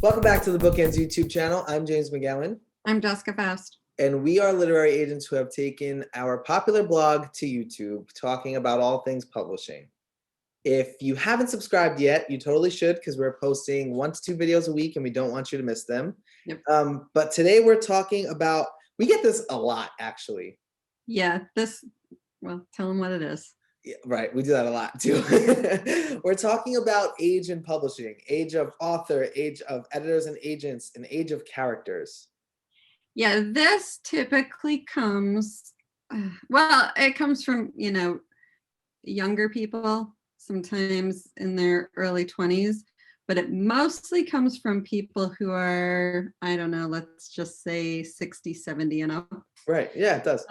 Welcome back to the BookEnds YouTube channel. I'm James McGowan. I'm Jessica Faust. And we are literary agents who have taken our popular blog to YouTube, talking about all things publishing. If you haven't subscribed yet, you totally should, because we're posting 1 to 2 videos a week and we don't want you to miss them. Yep. But today we're talking about, we get this a lot, actually. Yeah, well, tell them what it is. Yeah, right, we do that a lot too. We're talking about age in publishing, age of author, age of editors and agents, and age of characters. Yeah, this typically comes, well, it comes from, younger people, sometimes in their early 20s, but it mostly comes from people who are, I don't know, let's just say 60, 70 and up. Right, yeah, it does.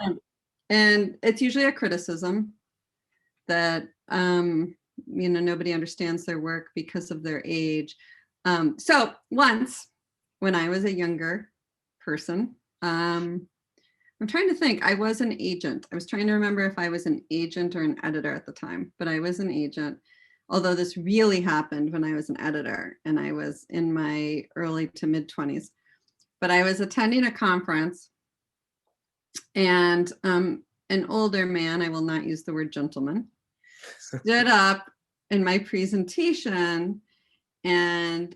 And it's usually a criticism that, nobody understands their work because of their age. So once, when I was a younger person, I'm trying to think, I was an agent. I was trying to remember if I was an agent or an editor at the time, but I was an agent. Although this really happened when I was an editor and I was in my early to mid 20s. But I was attending a conference and an older man, I will not use the word gentleman, stood up in my presentation and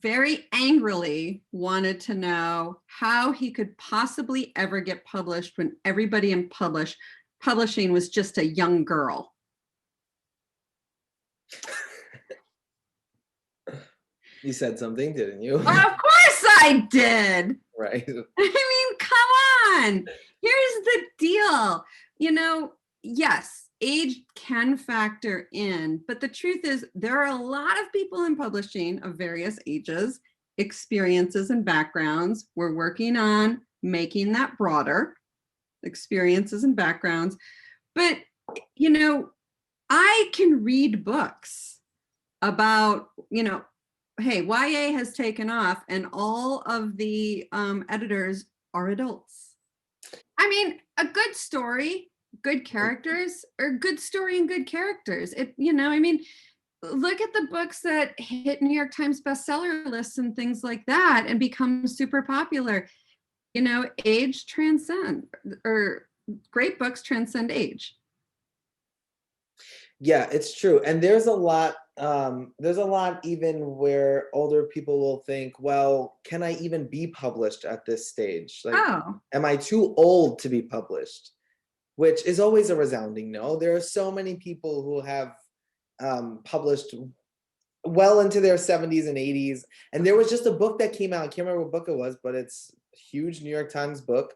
very angrily wanted to know how he could possibly ever get published when everybody in publishing was just a young girl. You said something, didn't you? Of course I did. Right. I mean, come on. Here's the deal. Yes, age can factor in, but the truth is there are a lot of people in publishing of various ages, experiences, and backgrounds. We're working on making that broader, experiences and backgrounds. But, I can read books about, hey, YA has taken off and all of the editors are adults. I mean, a good story, good characters, or good story and good characters. Look at the books that hit New York Times bestseller lists and things like that and become super popular. Age transcend, or great books transcend age. Yeah, it's true. And there's a lot even where older people will think, well, can I even be published at this stage? Like, am I too old to be published? Which is always a resounding no. There are so many people who have published well into their 70s and 80s. And there was just a book that came out. I can't remember what book it was, but it's a huge New York Times book.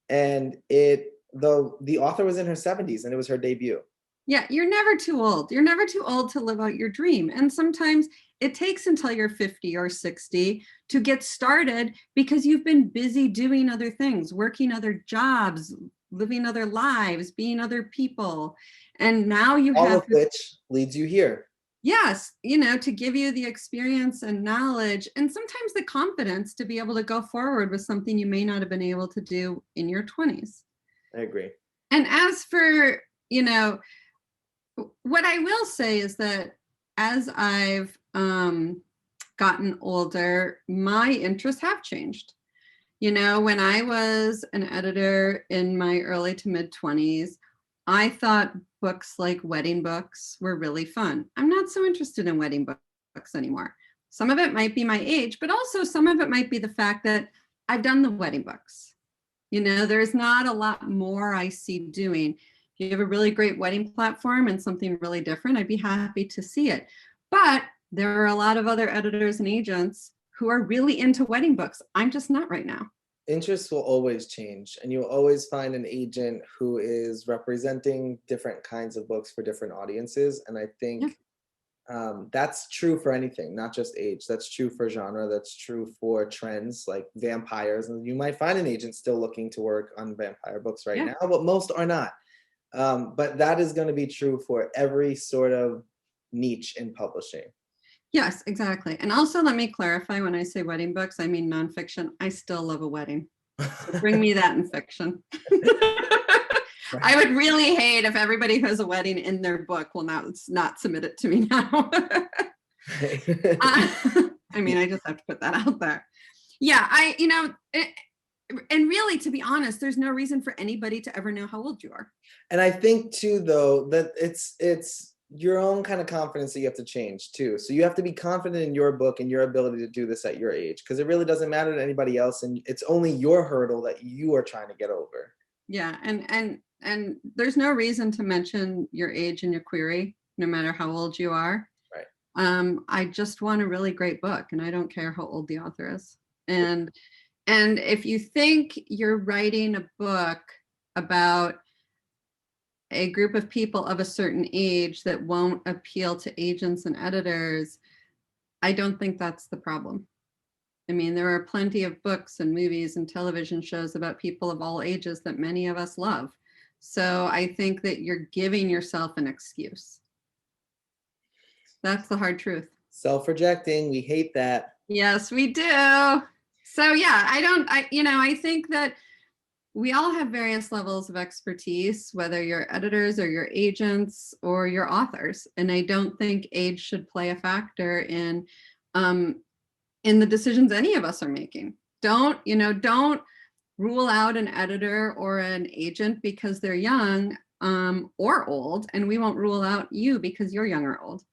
And the author was in her 70s and it was her debut. Yeah, you're never too old. You're never too old to live out your dream. And sometimes it takes until you're 50 or 60 to get started because you've been busy doing other things, working other jobs, living other lives, being other people. And now you have... All of which leads you here. Yes, to give you the experience and knowledge and sometimes the confidence to be able to go forward with something you may not have been able to do in your 20s. I agree. And as for, what I will say is that as I've gotten older, my interests have changed. When I was an editor in my early to mid 20s, I thought books like wedding books were really fun. I'm not so interested in wedding books anymore. Some of it might be my age, but also some of it might be the fact that I've done the wedding books. There's not a lot more I see doing. If you have a really great wedding platform and something really different, I'd be happy to see it. But there are a lot of other editors and agents who are really into wedding books. I'm just not right now. Interests will always change, and you'll always find an agent who is representing different kinds of books for different audiences. And I think that's true for anything, not just age. That's true for genre. That's true for trends like vampires. And you might find an agent still looking to work on vampire books right now, but most are not. But that is going to be true for every sort of niche in publishing. Yes, exactly. And also let me clarify, when I say wedding books, I mean nonfiction. I still love a wedding. So bring me that in fiction. Right. I would really hate if everybody who has a wedding in their book will not submit it to me now. I mean, I just have to put that out there. Yeah, and really, to be honest, there's no reason for anybody to ever know how old you are. And I think too, though, that it's your own kind of confidence that you have to change too. So you have to be confident in your book and your ability to do this at your age, because it really doesn't matter to anybody else, and it's only your hurdle that you are trying to get over. Yeah, and there's no reason to mention your age in your query, no matter how old you are. Right. I just want a really great book, and I don't care how old the author is. And if you think you're writing a book about a group of people of a certain age that won't appeal to agents and editors, I don't think that's the problem. I mean, there are plenty of books and movies and television shows about people of all ages that many of us love. So I think that you're giving yourself an excuse. That's the hard truth. Self-rejecting, we hate that. Yes, we do. So yeah, I think that we all have various levels of expertise, whether you're editors or your agents or your authors. And I don't think age should play a factor in the decisions any of us are making. Don't rule out an editor or an agent because they're young or old, and we won't rule out you because you're young or old.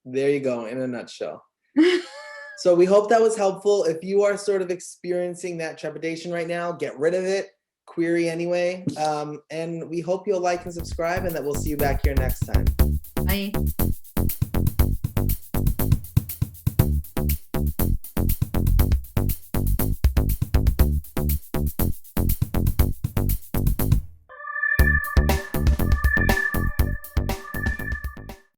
There you go, in a nutshell. So we hope that was helpful. If you are sort of experiencing that trepidation right now, get rid of it, query anyway. And we hope you'll like and subscribe, and that we'll see you back here next time. Bye.